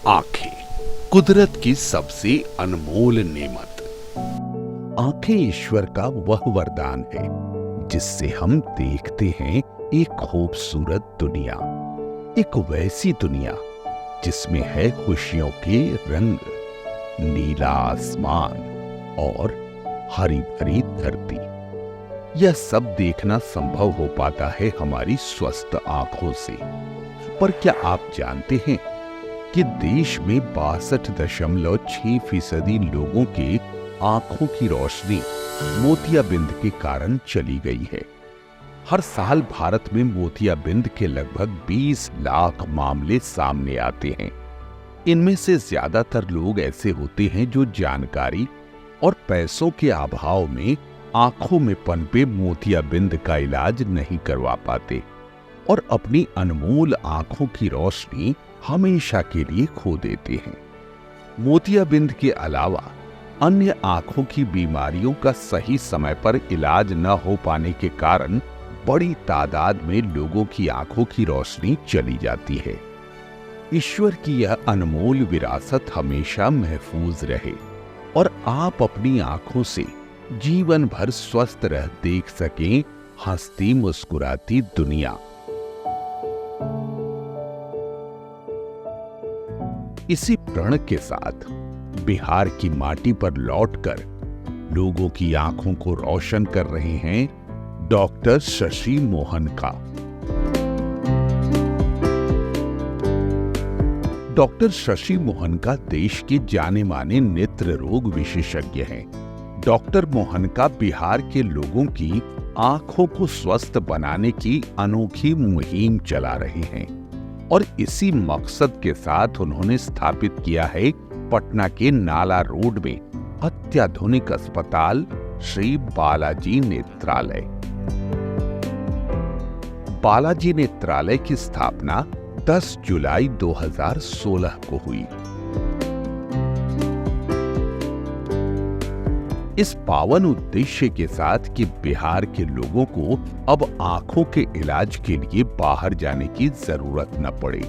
आंखें कुदरत की सबसे अनमोल नेमत। आंखें ईश्वर का वह वरदान है जिससे हम देखते हैं एक खूबसूरत दुनिया, एक वैसी दुनिया जिसमें है खुशियों के रंग, नीला आसमान और हरी भरी धरती। यह सब देखना संभव हो पाता है हमारी स्वस्थ आंखों से। पर क्या आप जानते हैं कि देश में 62.6% लोगों के आंखों की रोशनी मोतियाबिंद के कारण चली गई है। हर साल भारत में मोतियाबिंद के लगभग 20 लाख मामले सामने आते हैं। इनमें से ज्यादातर लोग ऐसे होते हैं जो जानकारी और पैसों के अभाव में आंखों में पनपे मोतियाबिंद का इलाज नहीं करवा पाते और अपनी अनमोल आंखों की रोशनी हमेशा के लिए खो देते हैं। मोतियाबिंद के अलावा अन्य आंखों की बीमारियों का सही समय पर इलाज न हो पाने के कारण बड़ी तादाद में लोगों की आंखों की रोशनी चली जाती है। ईश्वर की यह अनमोल विरासत हमेशा महफूज रहे और आप अपनी आंखों से जीवन भर स्वस्थ रह देख सकें हंसती मुस्कुराती दुनिया। इसी प्रण के साथ बिहार की माटी पर लौटकर लोगों की आंखों को रोशन कर रहे हैं डॉक्टर शशि मोहनका। डॉक्टर शशि मोहनका देश के जाने माने नेत्र रोग विशेषज्ञ हैं। डॉक्टर मोहनका बिहार के लोगों की आंखों को स्वस्थ बनाने की अनोखी मुहिम चला रहे हैं और इसी मकसद के साथ उन्होंने स्थापित किया है पटना के नाला रोड में अत्याधुनिक अस्पताल श्री बालाजी नेत्रालय। बालाजी नेत्रालय की स्थापना 10 जुलाई 2016 को हुई। इस पावन उद्देश्य के साथ कि बिहार के लोगों को अब आंखों के इलाज के लिए बाहर जाने की जरूरत न पड़े।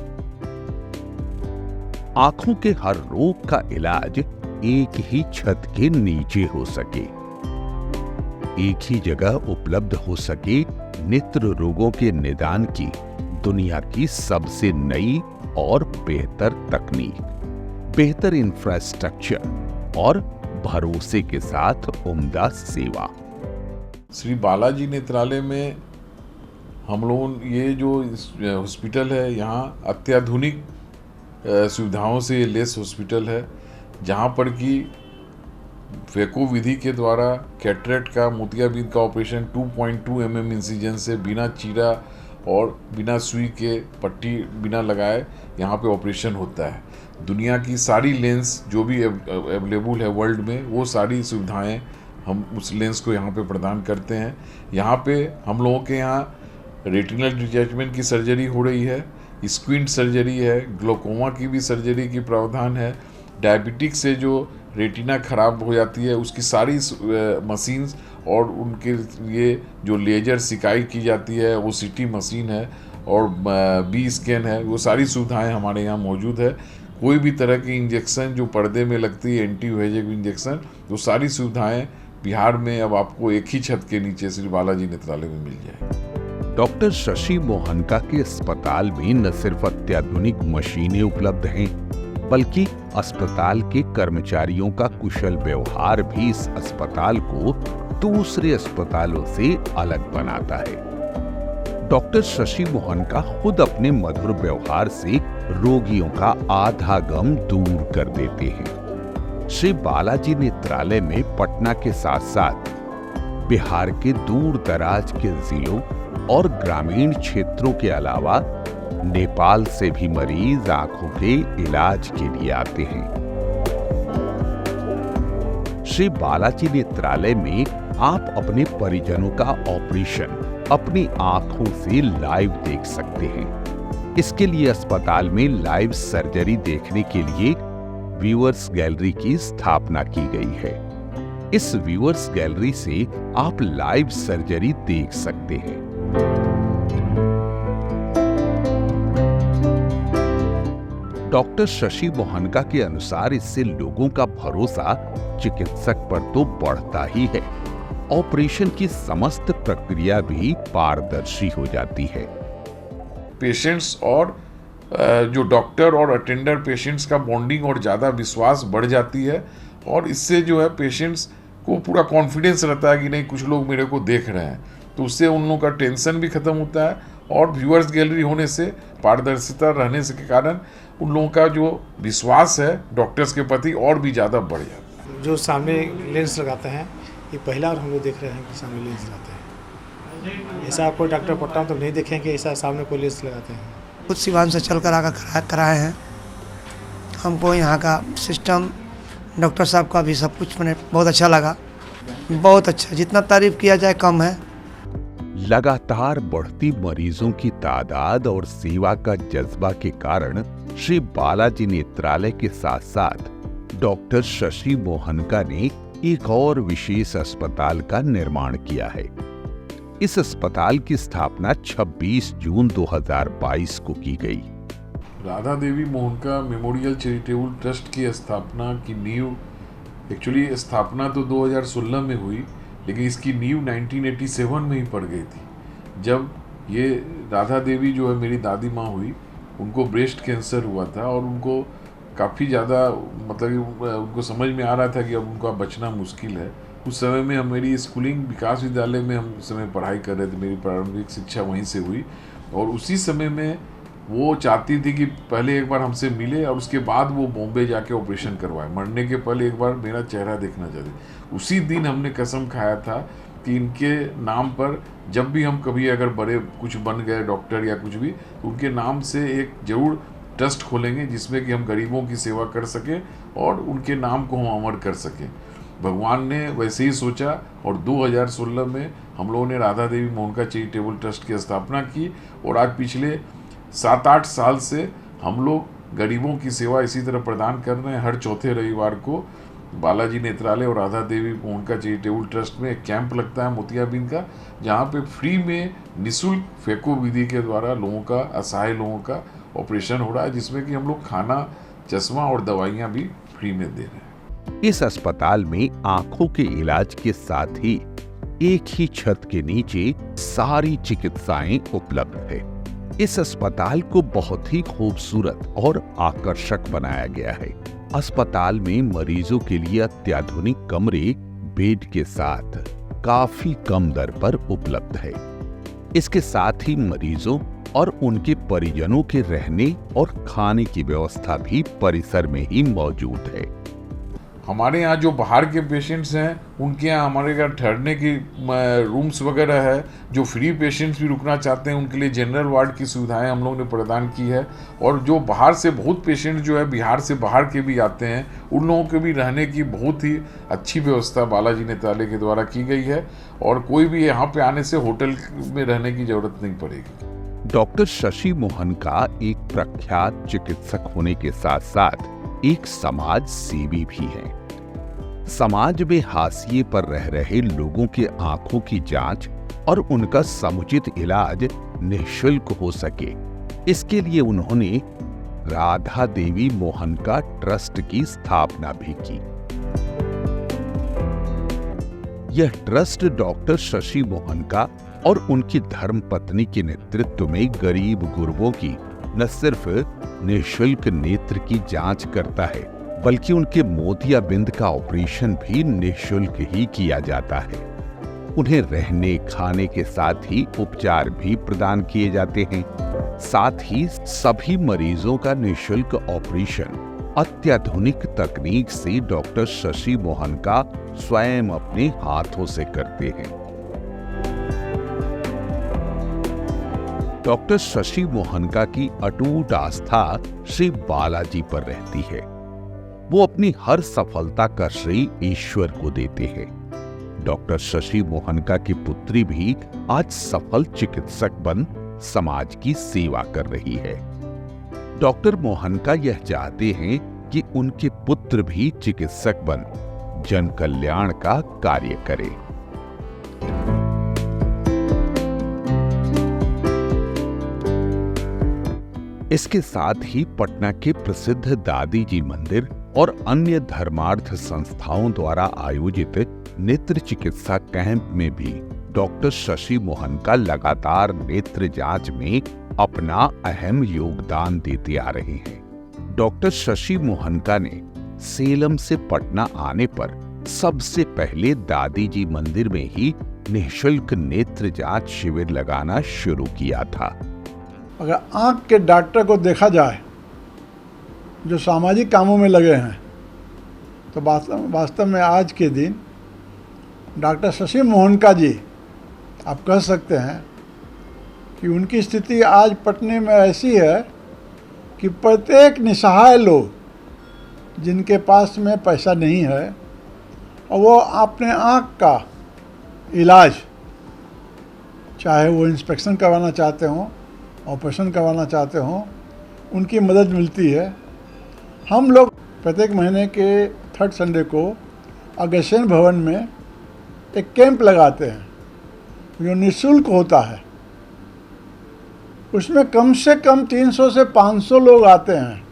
आंखों के हर रोग का इलाज एक ही छत के नीचे हो सके, एक ही जगह उपलब्ध हो सके। नेत्र रोगों के निदान की दुनिया की सबसे नई और बेहतर तकनीक, बेहतर इंफ्रास्ट्रक्चर और भरोसे के साथ उम्दा सेवा। श्री बालाजी नेत्रालय में हम लोग ये जो हॉस्पिटल है, यहाँ अत्याधुनिक सुविधाओं से लेस हॉस्पिटल है, जहाँ पर कि फेको विधि के द्वारा कैटरेक्ट का, मोतियाबिंद का ऑपरेशन 2.2 mm इंसिजन से बिना चीरा और बिना सुई के पट्टी बिना लगाए यहाँ पे ऑपरेशन होता है। दुनिया की सारी लेंस जो भी अवेलेबल है वर्ल्ड में, वो सारी सुविधाएं हम उस लेंस को यहाँ पे प्रदान करते हैं। यहाँ पे हम लोगों के यहाँ रेटिनल डिटैचमेंट की सर्जरी हो रही है, स्क्विंट सर्जरी है, ग्लोकोमा की भी सर्जरी की प्रावधान है। डायबिटिक से जो रेटिना खराब हो जाती है उसकी सारी मशीन्स और उनके लिए जो लेजर सिकाई की जाती है, वो सीटी मशीन है और बी स्कैन है, वो सारी सुविधाएं हमारे यहाँ मौजूद है। कोई भी तरह की इंजेक्शन जो पर्दे में लगती है, एंटी वेजेक इंजेक्शन, वो सारी सुविधाएं बिहार में अब आपको एक ही छत के नीचे श्री बालाजी नेत्रालय में मिल जाए। डॉक्टर शशि मोहनका के अस्पताल में न सिर्फ अत्याधुनिक मशीनें उपलब्ध हैं, बल्कि अस्पताल के कर्मचारियों का कुशल व्यवहार भी इस अस्पताल को दूसरे अस्पतालों से अलग बनाता है। डॉक्टर शशि मोहनका खुद अपने मधुर व्यवहार से रोगियों का आधा गम दूर कर देते हैं। श्री बालाजी नेत्रालय में पटना के साथ साथ बिहार के दूर दराज के जिलों और ग्रामीण क्षेत्रों के अलावा नेपाल से भी मरीज आंखों के इलाज के लिए आते हैं। श्री बालाजी नेत्रालय में आप अपने परिजनों का ऑपरेशन अपनी आंखों से लाइव देख सकते हैं। इसके लिए अस्पताल में लाइव सर्जरी देखने के लिए व्यूअर्स गैलरी की स्थापना की गई है। इस व्यूअर्स गैलरी से आप लाइव सर्जरी देख सकते हैं। डॉक्टर शशि मोहनका के अनुसार इससे लोगों का भरोसा चिकित्सक पर तो बढ़ता ही है, ऑपरेशन की समस्त प्रक्रिया भी पारदर्शी हो जाती है। पेशेंट्स और जो डॉक्टर और अटेंडर पेशेंट्स का बॉन्डिंग और ज़्यादा विश्वास बढ़ जाती है, और इससे जो है पेशेंट्स को पूरा कॉन्फिडेंस रहता है कि नहीं कुछ लोग मेरे को देख रहे हैं, तो उससे उन लोगों का टेंशन भी खत्म होता है, और व्यूअर्स गैलरी होने से, पारदर्शिता रहने से के कारण उन लोगों का जो विश्वास है डॉक्टर्स के प्रति और भी ज़्यादा बढ़ जाता है। जो सामने लेंस लगाते हैं, ये पहला और हम लोग देख रहे हैं कि सामने लेंस लगाते हैं। ऐसा कोई डॉक्टर पट्टा तो नहीं देखेंगे ऐसा सामने कोई लेंस लगाते हैं। खुद सिवान से चल कर आकर कराए हैं। हमको यहाँ का सिस्टम, डॉक्टर साहब का भी सब कुछ मैंने बहुत अच्छा लगा, बहुत अच्छा, जितना तारीफ किया जाए कम है। लगातार बढ़ती मरीजों की तादाद और सेवा का जज्बा के कारण श्री बालाजी नेत्रालय के साथ साथ डॉक्टर शशि मोहनका ने एक और विशेष अस्पताल का निर्माण किया है। इस अस्पताल की स्थापना 26 जून 2022 को की गई। Radha Devi मोहनका memorial charitable trust की स्थापना की नींव, एक्चुअली स्थापना तो 2016 में हुई, लेकिन इसकी नींव 1987 में ही पड़ गई थी, जब ये राधा देवी जो है मेरी दादी माँ हुई, उनको ब्रेस्ट कैंसर हुआ था और उनको काफ़ी ज़्यादा मतलब उनको समझ में आ रहा था कि अब उनका बचना मुश्किल है। उस समय में मेरी स्कूलिंग विकास विद्यालय में हम उस समय पढ़ाई कर रहे थे, मेरी प्रारंभिक शिक्षा वहीं से हुई, और उसी समय में वो चाहती थी कि पहले एक बार हमसे मिले और उसके बाद वो बॉम्बे जाके ऑपरेशन करवाए, मरने के पहले एक बार मेरा चेहरा देखना चाहती। उसी दिन हमने कसम खाया था कि इनके नाम पर जब भी हम कभी अगर बड़े कुछ बन गए डॉक्टर या कुछ भी, तो उनके नाम से एक जरूर ट्रस्ट खोलेंगे जिसमें कि हम गरीबों की सेवा कर सकें और उनके नाम को हम अमर कर सकें। भगवान ने वैसे ही सोचा और 2016 में हम लोगों ने राधा देवी मोहनका चैरिटेबल ट्रस्ट की स्थापना की, और आज पिछले 7-8 साल से हम लोग गरीबों की सेवा इसी तरह प्रदान कर रहे हैं। हर चौथे रविवार को बालाजी नेत्रालय और राधा देवी मोहनका चैरिटेबल ट्रस्ट में एक कैंप लगता है मोतियाबिंद का, जहाँ पे फ्री में निःशुल्क फेको विधि के द्वारा लोगों का, असहाय लोगों का ऑपरेशन हो रहा है, जिसमें कि हम लोग खाना, चश्मा और दवाइयाँ भी फ्री में दे रहे हैं। इस अस्पताल में आंखों के इलाज के साथ ही एक ही छत के नीचे सारी चिकित्साएं उपलब्ध है। इस अस्पताल को बहुत ही खूबसूरत और आकर्षक बनाया गया है। अस्पताल में मरीजों के लिए अत्याधुनिक कमरे बेड के साथ काफी कम दर पर उपलब्ध है। इसके साथ ही मरीजों और उनके परिजनों के रहने और खाने की व्यवस्था भी परिसर में ही मौजूद है। हमारे यहाँ जो बाहर के पेशेंट्स हैं, उनके यहाँ हमारे यहाँ ठहरने की रूम्स वगैरह है। जो फ्री पेशेंट्स भी रुकना चाहते हैं उनके लिए जनरल वार्ड की सुविधाएं हम लोगों ने प्रदान की है। और जो बाहर से बहुत पेशेंट जो है बिहार से बाहर के भी आते हैं, उन लोगों के भी रहने की बहुत ही अच्छी व्यवस्था बालाजी नेत्रालय के द्वारा की गई है, और कोई भी यहाँ पे आने से होटल में रहने की जरूरत नहीं पड़ेगी। डॉक्टर शशि मोहनका एक प्रख्यात चिकित्सक होने के साथ साथ एक समाज सेवी भी हैं। समाज में हाशिए पर रह रहे लोगों के आंखों की जांच और उनका समुचित इलाज निःशुल्क हो सके, इसके लिए उन्होंने राधा देवी मोहनका ट्रस्ट की स्थापना भी की। यह ट्रस्ट डॉक्टर शशि मोहनका और उनकी धर्मपत्नी के नेतृत्व में गरीब गुरबों की न सिर्फ निःशुल्क नेत्र की जांच करता है, बल्कि उनके मोतियाबिंद का ऑपरेशन भी निःशुल्क ही किया जाता है। उन्हें रहने खाने के साथ ही उपचार भी प्रदान किए जाते हैं। साथ ही सभी मरीजों का निःशुल्क ऑपरेशन अत्याधुनिक तकनीक से डॉक्टर शशि मोहनका स्वयं अपने हाथों से करते हैं। डॉक्टर शशि मोहनका की अटूट आस्था श्री बालाजी पर रहती है। वो अपनी हर सफलता का श्रेय ईश्वर को देते हैं। डॉक्टर शशि मोहनका की पुत्री भी आज सफल चिकित्सक बन समाज की सेवा कर रही है। डॉक्टर मोहनका यह चाहते हैं कि उनके पुत्र भी चिकित्सक बन जन कल्याण का कार्य करें। इसके साथ ही पटना के प्रसिद्ध दादी जी मंदिर और अन्य धर्मार्थ संस्थाओं द्वारा आयोजित नेत्र चिकित्सा कैंप में भी डॉक्टर शशि मोहन का लगातार नेत्र जांच में अपना अहम योगदान देते आ रहे हैं। डॉक्टर शशि मोहनका ने सेलम से पटना आने पर सबसे पहले दादी जी मंदिर में ही निःशुल्क नेत्र जांच शिविर लगाना शुरू किया था। अगर आँख के डॉक्टर को देखा जाए जो सामाजिक कामों में लगे हैं तो वास्तव में आज के दिन डॉक्टर शशि मोहनका जी आप कह सकते हैं कि उनकी स्थिति आज पटने में ऐसी है कि प्रत्येक निसहाय लोग जिनके पास में पैसा नहीं है और वो अपने आँख का इलाज चाहे वो इंस्पेक्शन करवाना चाहते हों, ऑपरेशन करवाना चाहते हों, उनकी मदद मिलती है। हम लोग प्रत्येक महीने के 3rd संडे को अगस्तिन भवन में एक कैंप लगाते हैं जो निःशुल्क होता है। उसमें कम से कम 300 से 500 लोग आते हैं।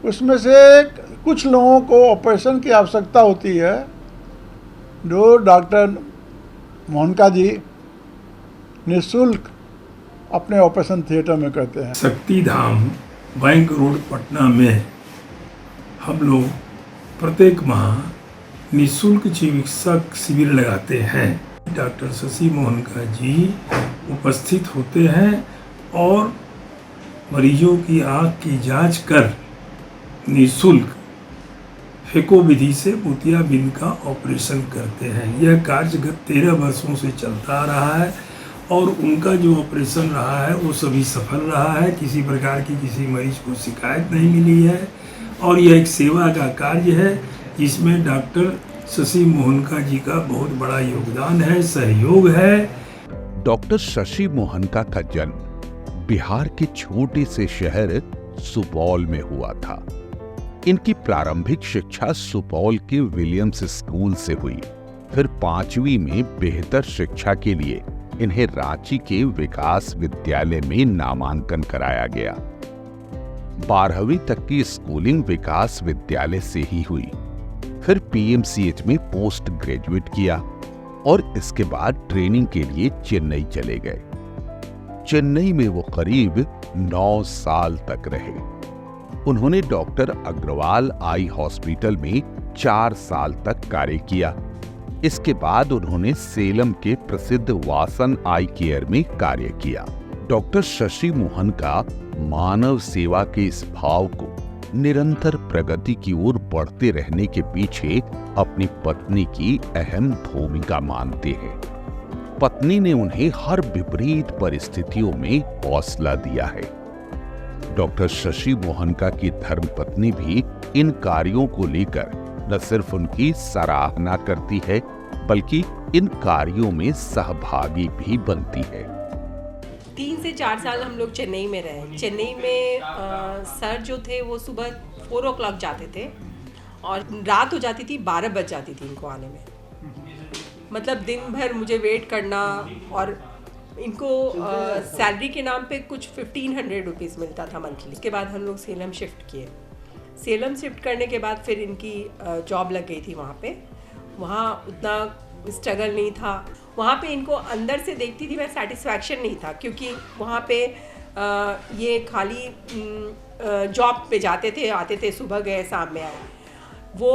उसमें से कुछ लोगों को ऑपरेशन की आवश्यकता होती है जो डॉक्टर मोहनका जी निःशुल्क अपने ऑपरेशन थिएटर में करते हैं। शक्तिधाम बैंक रोड पटना में हम लोग प्रत्येक माह निःशुल्क चिकित्सक शिविर लगाते हैं। डॉक्टर शशि मोहनका जी उपस्थित होते हैं और मरीजों की आँख की जांच कर निःशुल्क फेको विधि से मोतियाबिंद का ऑपरेशन करते हैं। यह कार्य गत 13 वर्षों से चलता आ रहा है और उनका जो ऑपरेशन रहा है वो सभी सफल रहा है। किसी प्रकार की किसी मरीज को शिकायत नहीं मिली है और यह एक सेवा का कार्य है जिसमें डॉक्टर शशि मोहनका जी का बहुत बड़ा योगदान है, सहयोग है। डॉक्टर शशि मोहनका का जन्म बिहार के छोटे से शहर सुपौल में हुआ था। इनकी प्रारंभिक शिक्षा सुपौल के विलियम्स स्कूल से हुई। फिर 5वीं में बेहतर शिक्षा के लिए इन्हें रांची के विकास विद्यालय में नामांकन कराया गया। 12वीं तक की स्कूलिंग विकास विद्यालय से ही हुई। फिर पीएमसीएच में पोस्ट ग्रेजुएट किया और इसके बाद ट्रेनिंग के लिए चेन्नई चले गए। चेन्नई में वो करीब 9 साल तक रहे। उन्होंने डॉक्टर अग्रवाल आई हॉस्पिटल में 4 साल तक कार्य किया। इसके बाद उन्होंने सेलम के प्रसिद्ध वासन आई केयर में कार्य किया। डॉक्टर शशि मोहनका मानव सेवा के इस भाव को निरंतर प्रगति की ओर बढ़ते रहने के पीछे अपनी पत्नी की अहम भूमिका मानते हैं। पत्नी ने उन्हें हर विपरीत परिस्थितियों में हौसला दिया है। डॉक्टर शशि मोहनका की धर्मपत्नी भी इन कार्यों को लेकर न सिर्फ उनकी सराहना करती है बल्कि इन कार्यों में सहभागी भी बनती है। 3 से 4 साल हम लोग चेन्नई में रहे। चेन्नई में सर जो थे वो सुबह 4 o'clock जाते थे और रात हो जाती थी, 12 बज जाती थी इनको आने में। मतलब दिन भर मुझे वेट करना और इनको सैलरी के नाम पे कुछ 1500 रुपीज़ मिलता था मंथली। इसके बाद हम लोग सेलम शिफ्ट किए। सेलम शिफ्ट करने के बाद फिर इनकी जॉब लग गई थी वहाँ पे। वहाँ उतना स्ट्रगल नहीं था। वहाँ पे इनको अंदर से देखती थी मैं, सेटिस्फैक्शन नहीं था क्योंकि वहाँ पे ये खाली जॉब पे जाते थे, आते थे, सुबह गए शाम में आए। वो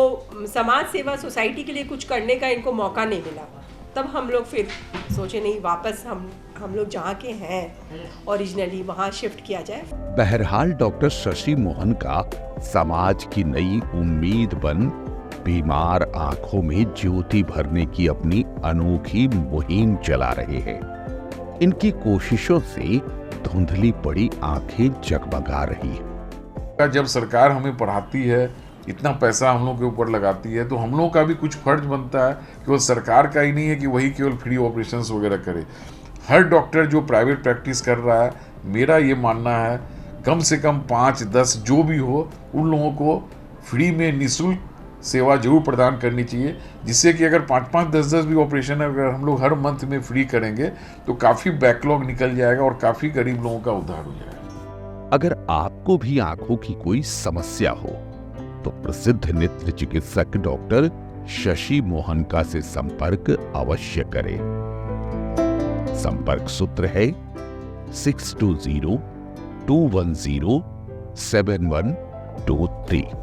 समाज सेवा सोसाइटी के लिए कुछ करने का इनको मौका नहीं मिला। तब हम लोग फिर सोचे नहीं, वापस हम लोग जहाँ के हैं ओरिजिनली वहाँ शिफ्ट किया जाए। बहरहाल डॉक्टर शशि मोहनका समाज की नई उम्मीद बन बीमार आंखों में ज्योति भरने की अपनी अनोखी मुहिम चला रहे हैं। इनकी कोशिशों से धुंधली पड़ी आंखें जगमगा रही है। जब सरकार हमें पढ़ाती है, इतना पैसा हम लोग के ऊपर लगाती है, तो हम लोग का भी कुछ फर्ज बनता है कि वो सरकार का ही नहीं है कि वही केवल फ्री ऑपरेशंस वगैरह करे। हर डॉक्टर जो प्राइवेट प्रैक्टिस कर रहा है, मेरा ये मानना है कम से कम 5-10 जो भी हो, उन लोगों को फ्री में निःशुल्क सेवा जरूर प्रदान करनी चाहिए, जिससे कि अगर 5-5, 10-10 भी ऑपरेशन अगर हम लोग हर मंथ में फ्री करेंगे तो काफ़ी बैकलॉग निकल जाएगा और काफ़ी गरीब लोगों का उद्धार हो जाएगा। अगर आपको भी आंखों की कोई समस्या हो तो प्रसिद्ध नेत्र चिकित्सक डॉक्टर शशि मोहनका से संपर्क अवश्य करें। संपर्क सूत्र है 6202107123।